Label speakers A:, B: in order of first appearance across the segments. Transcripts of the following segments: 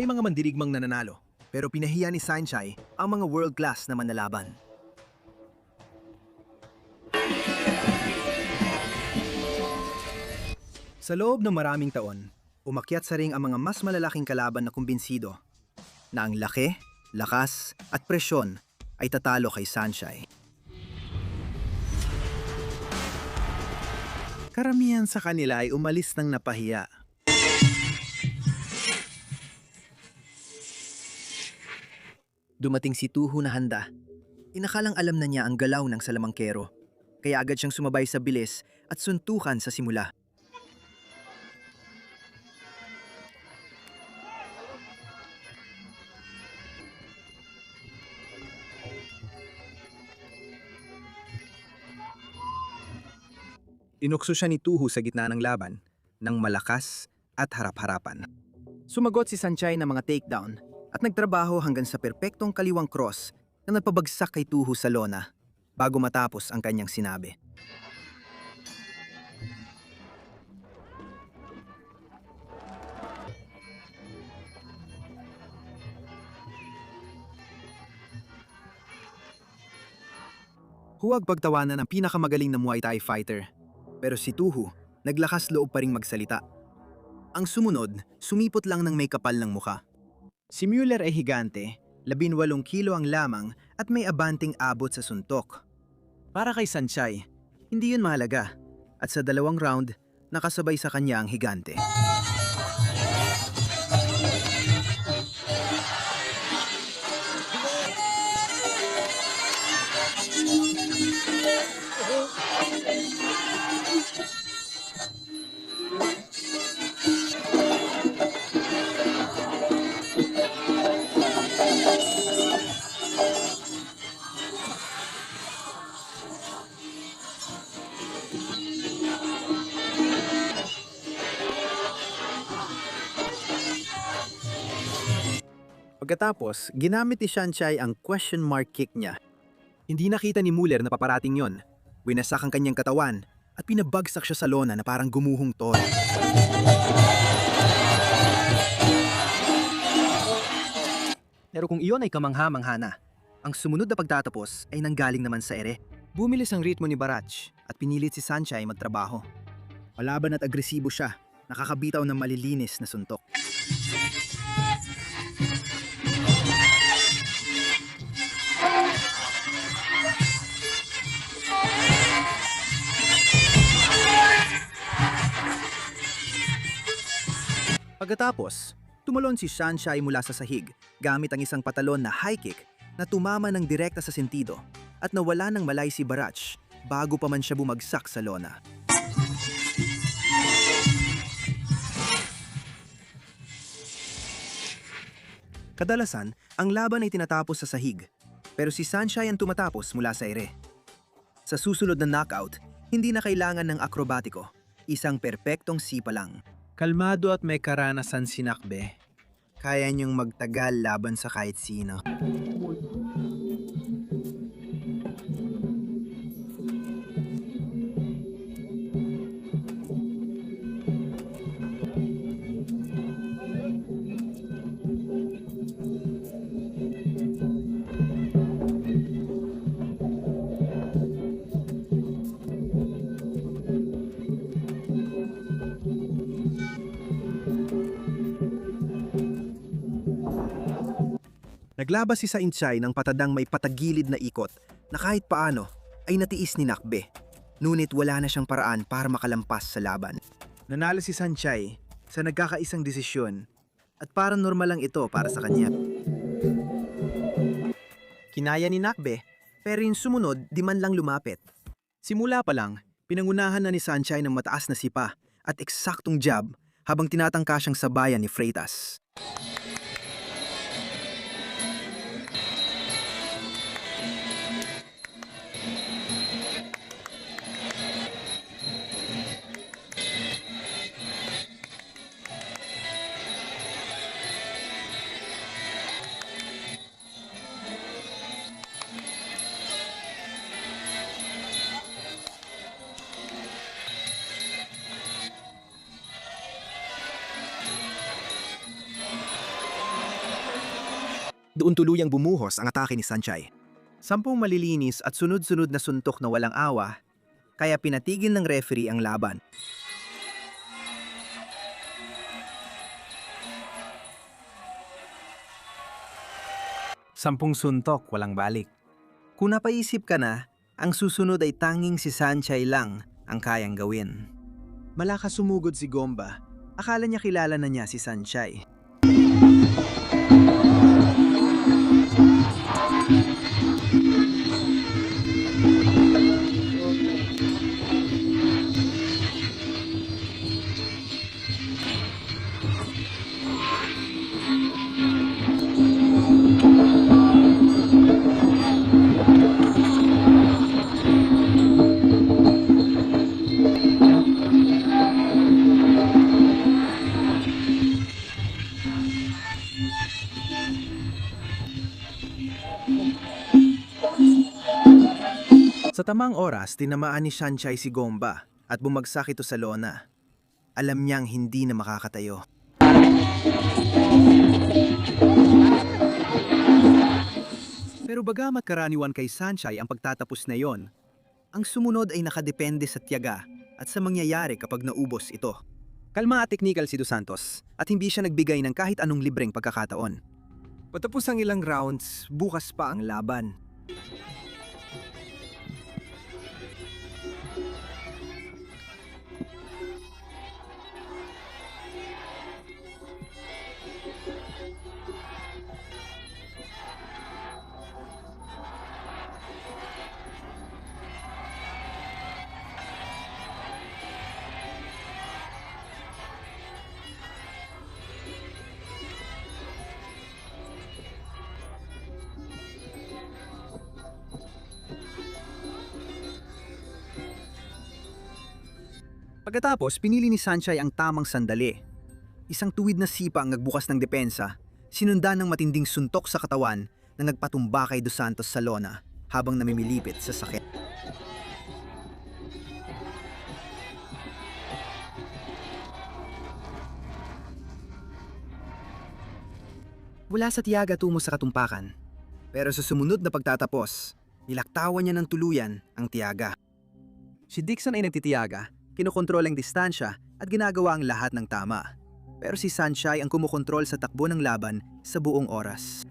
A: May mga mandirigmang nananalo, pero pinahiya ni Saenchai ang mga world-class na manlalaban. Sa loob ng maraming taon, umakyat sa ring ang mga mas malalaking kalaban na kumbinsido na ang laki, lakas at presyon ay tatalo kay Saenchai. Karamihan sa kanila ay umalis ng napahiya. Dumating si Tuhu na handa. Inakalang alam na niya ang galaw ng salamangkero, kaya agad siyang sumabay sa bilis at suntukan sa simula. Inukso siya ni Tuhu sa gitna ng laban, ng malakas at harap-harapan. Sumagot si Saenchai ng mga takedown at nagtrabaho hanggang sa perpektong kaliwang cross na nagpabagsak kay Tuhu sa lona bago matapos ang kanyang sinabi. Huwag pagtawanan ang pinakamagaling na Muay Thai fighter, pero si Tuhu naglakas loob pa ring magsalita. Ang sumunod, sumipot lang ng may kapal ng muka. Si Mueller ay higante, 18 kilo ang lamang at may abanting abot sa suntok. Para kay Saenchai, hindi yun mahalaga at sa 2 round, nakasabay sa kanya ang higante. Pagkatapos, ginamit ni Saenchai ang question mark kick niya. Hindi nakita ni Mueller na paparating yon. Winasak ang kanyang katawan at pinabagsak siya sa lona na parang gumuhong tol. Pero kung iyon ay kamangha-mangha na, ang sumunod na pagtatapos ay nanggaling naman sa ere. Bumilis ang ritmo ni Barach at pinilit si Saenchai magtrabaho. Malaban at agresibo siya, nakakabitaw ng malilinis na suntok. Pagkatapos, tumalon si Saenchai mula sa sahig gamit ang isang patalon na high kick na tumama ng direkta sa sentido at nawala ng malay si Barach bago pa man siya bumagsak sa lona. Kadalasan, ang laban ay tinatapos sa sahig, pero si Saenchai ang tumatapos mula sa ere. Sa susunod na knockout, hindi na kailangan ng akrobatiko, isang perpektong sipa lang. Kalmado at may karanasan si Nakbe. Kaya niyong magtagal laban sa kahit sino. Naglabas si Saenchai ng patadang may patagilid na ikot na kahit paano ay natiis ni Nakbe. Ngunit wala na siyang paraan para makalampas sa laban. Nanalo si Saenchai sa nagkakaisang desisyon at parang normal lang ito para sa kanya. Kinaya ni Nakbe, pero yung sumunod di man lang lumapit. Simula pa lang, pinangunahan na ni Saenchai ng mataas na sipa at eksaktong jab habang tinatangka siyang sabayan ni Freitas.
B: Doon tuluyang bumuhos ang atake ni Sanchay.
A: 10 malilinis at sunod-sunod na suntok na walang awa, kaya pinatigil ng referee ang laban. Sampung suntok, walang balik. Kung napaisip ka na, ang susunod ay tanging si Sanchay lang ang kayang gawin. Malakas sumugod si Gomba. Akala niya kilala na niya si Sanchay. Sa tamang oras, tinamaan ni Sanchay si Gomba at bumagsak ito sa lona. Alam niyang hindi na makakatayo. Pero bagamat karaniwan kay Sanchay ang pagtatapos na yon, ang sumunod ay nakadepende sa tiyaga at sa mangyayari kapag naubos ito. Kalma at teknikal si Dos Santos at hindi siya nagbigay ng kahit anong libreng pagkakataon. Patapos ang ilang rounds, bukas pa ang laban. Pagkatapos, pinili ni Sanchay ang tamang sandali. Isang tuwid na sipa ang nagbukas ng depensa, sinundan ng matinding suntok sa katawan na nagpatumba kay Dos Santos sa lona habang namimilipit sa sakit. Wala sa tiyaga tungo sa katumpakan, pero sa sumunod na pagtatapos, nilaktawan niya ng tuluyan ang tiyaga. Si Dixon ay nagtitiyaga, kinokontrol ang distansya at ginagawa ang lahat ng tama. Pero si Sanchay ang kumukontrol sa takbo ng laban sa buong oras.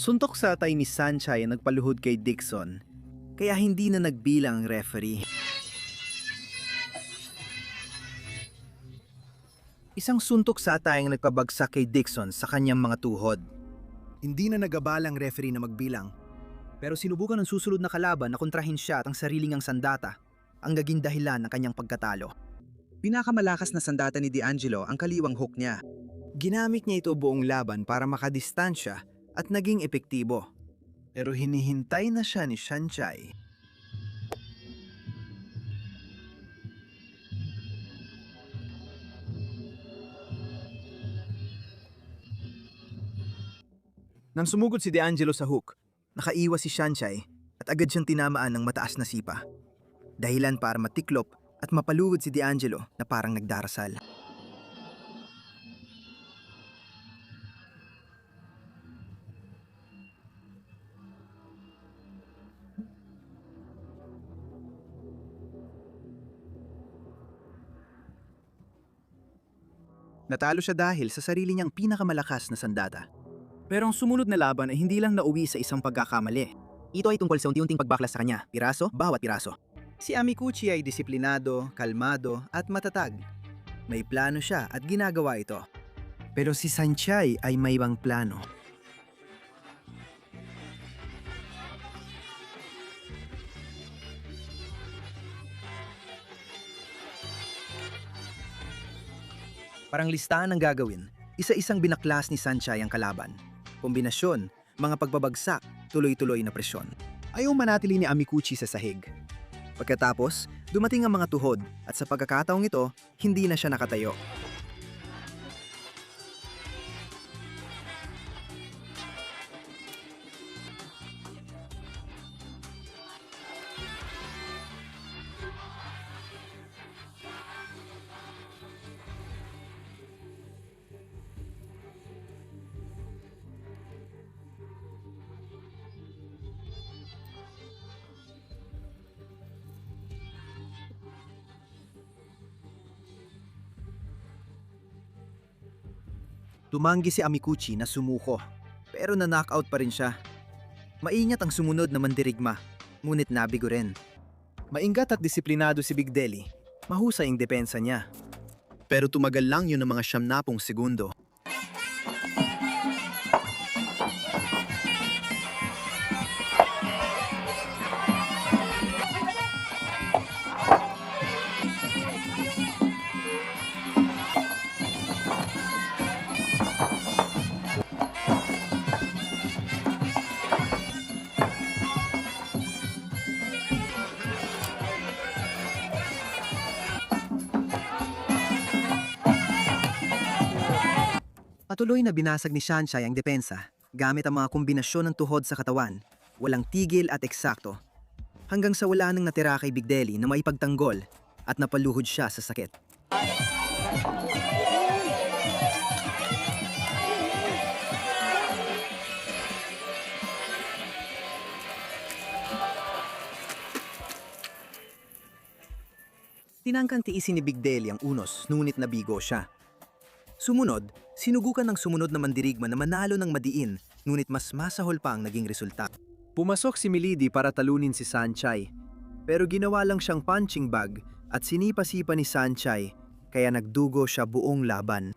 A: Suntok sa atay ni Sanchay ang nagpaluhod kay Dixon, kaya hindi na nagbilang ang referee. Isang suntok sa atay ang nagpabagsak kay Dixon sa kanyang mga tuhod. Hindi na nagabala ang referee na magbilang, pero sinubukan ng susunod na kalaban na kontrahin siya at ang sariling ang sandata, ang naging dahilan ng kanyang pagkatalo. Pinakamalakas na sandata ni D'Angelo ang kaliwang hook niya. Ginamit niya ito buong laban para makadistansya at naging epektibo. Pero hinihintay na siya ni Sanchay. Nang sumugod si D'Angelo sa hook, nakaiwas si Sanchay at agad siyang tinamaan ng mataas na sipa. Dahilan para matiklop at mapalugod si D'Angelo na parang nagdarasal. Natalo siya dahil sa sarili niyang pinakamalakas na sandata. Pero ang sumunod na laban ay hindi lang nauwi sa isang pagkakamali. Ito ay tungkol sa unti-unting pagbaklas sa kanya, piraso bawat piraso. Si Amikuchi ay disiplinado, kalmado at matatag. May plano siya at ginagawa ito. Pero si Sanchay ay may ibang plano. Parang listahan ng gagawin, isa-isang binaklas ni Sanchay ang kalaban. Kombinasyon, mga pagbabagsak, tuloy-tuloy na presyon. Ayaw manatili ni Amikuchi sa sahig. Pagkatapos, dumating ang mga tuhod at sa pagkakataong ito, hindi na siya nakatayo. Tumanggi si Amikuchi na sumuko, pero na-knockout pa rin siya. Maingat ang sumunod na mandirigma, ngunit nabigo rin. Maingat at disiplinado si Big Deli, mahusay ang depensa niya. Pero tumagal lang yun ng mga 70 segundo. Patuloy na binasag ni Sanchai ang depensa gamit ang mga kombinasyon ng tuhod sa katawan, walang tigil at eksakto. Hanggang sa wala nang natira kay Big Deli na maipagtanggol at napaluhod siya sa sakit. Tinangkang tiisin ni Big Deli ang unos, ngunit nabigo siya. Sumunod, sinugukan ng sumunod na mandirigma na manalo ng madiin, ngunit mas masahol pa ang naging resulta. Pumasok si Milady para talunin si Sanchai, pero ginawa lang siyang punching bag at sinipa-sipa ni Sanchai, kaya nagdugo siya buong laban.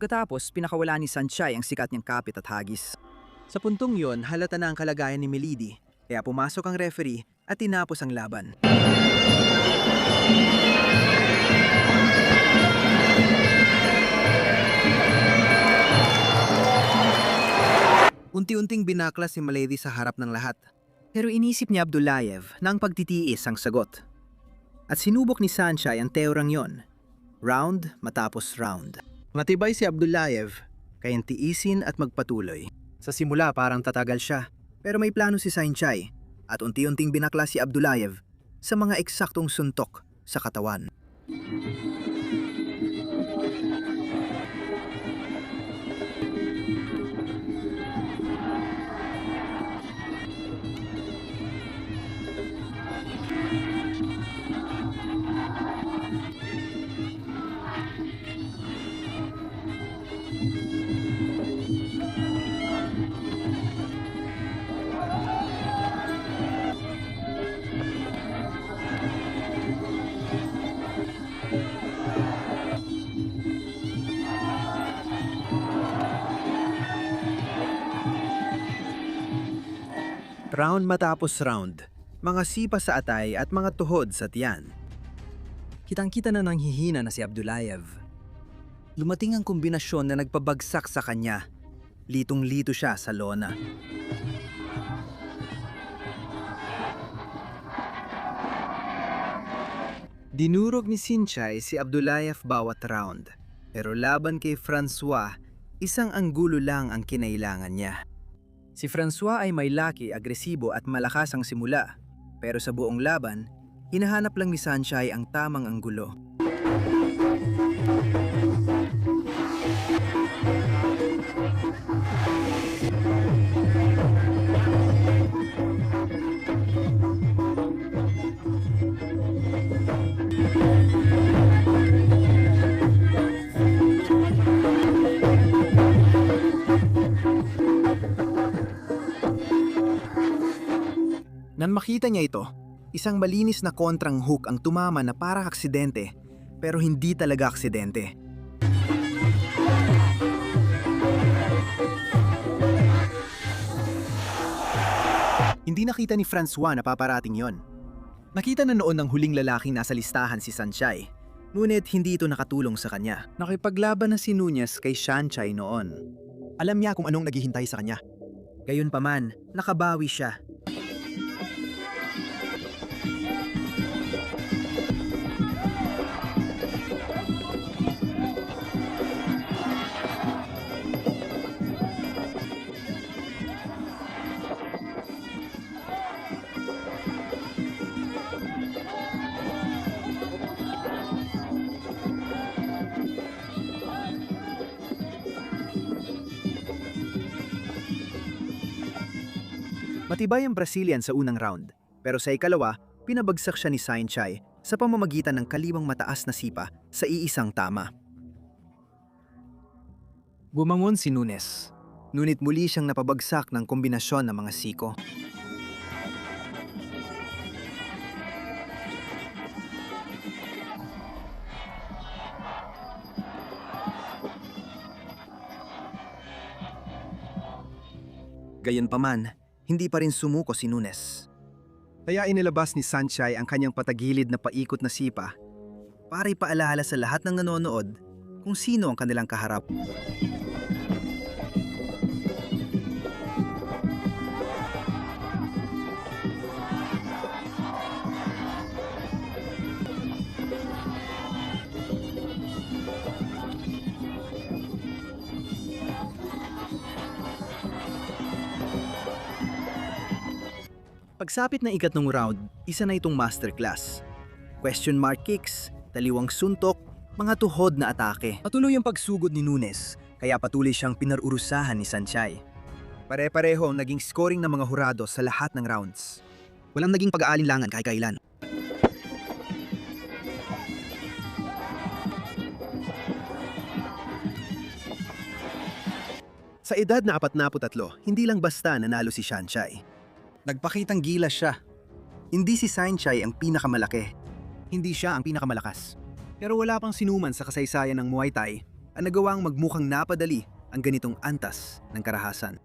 A: Pagkatapos, pinakawala ni Sanchai ang sikat niyang kapit at hagis. Sa puntong yon, halata na ang kalagayan ni Milady, kaya pumasok ang referee at tinapos ang laban. Unti-unting binaklas si Milady sa harap ng lahat. Pero inisip ni Abdullayev na ang pagtitiis ang sagot. At sinubok ni Sanchai ang teorang yon. Round matapos round. Matibay si Abdullayev, kayang tiisin at magpatuloy. Sa simula parang tatagal siya, pero may plano si Sanchai at unti-unting binaklas si Abdullayev sa mga eksaktong suntok sa katawan. Round matapos round, mga sipa sa atay at mga tuhod sa tiyan. Kitang-kita na nanghihina na si Abdullayev. Lumating ang kombinasyon na nagpabagsak sa kanya. Litong-lito siya sa lona. Dinurog ni Sanchai si Abdullayev bawat round. Pero laban kay Francois, isang anggulo lang ang kinailangan niya. Si Francois ay may laki, agresibo at malakas ang simula. Pero sa buong laban, hinahanap lang ni Sanchay ang tamang anggulo. Nang makita niya ito, isang malinis na kontrang hook ang tumama na parang aksidente, pero hindi talaga aksidente. Hindi nakita ni Francois na paparating yon. Nakita na noon ng huling lalaking nasa listahan si Sanchay, ngunit hindi ito nakatulong sa kanya. Nakipaglaban na si Nunez kay Sanchay noon.
B: Alam niya kung anong naghihintay sa kanya.
A: Gayunpaman, nakabawi siya. Matibay ang Brazilian sa unang round, pero sa ikalawa, pinabagsak siya ni Sanchay sa pamamagitan ng kaliwang mataas na sipa sa iisang tama. Bumangon si Nunez, ngunit muli siyang napabagsak ng kombinasyon ng mga siko. Gayunpaman, hindi pa rin sumuko si Nunez.
B: Kaya inilabas ni Sanchay ang kanyang patagilid na paikot na sipa
A: Para ipaalala sa lahat ng nanonood kung sino ang kanilang kaharap. Pagsapit ng ikatlong round, isa na itong masterclass. Question mark kicks, taliwang suntok, mga tuhod na atake. Patuloy ang pagsugod ni Nunez, kaya patuloy siyang pinarurusahan ni Sanchay. Pare-pareho ang naging scoring ng mga hurado sa lahat ng rounds.
B: Walang naging pag-aalinlangan kahit kailan.
A: Sa edad na 43, hindi lang basta nanalo si Sanchay. Nagpakitang gilas siya. Hindi si Sanchay ang pinakamalaki. Hindi siya ang pinakamalakas. Pero wala pang sinuman sa kasaysayan ng Muay Thai ang nagawang magmukhang napadali ang ganitong antas ng karahasan.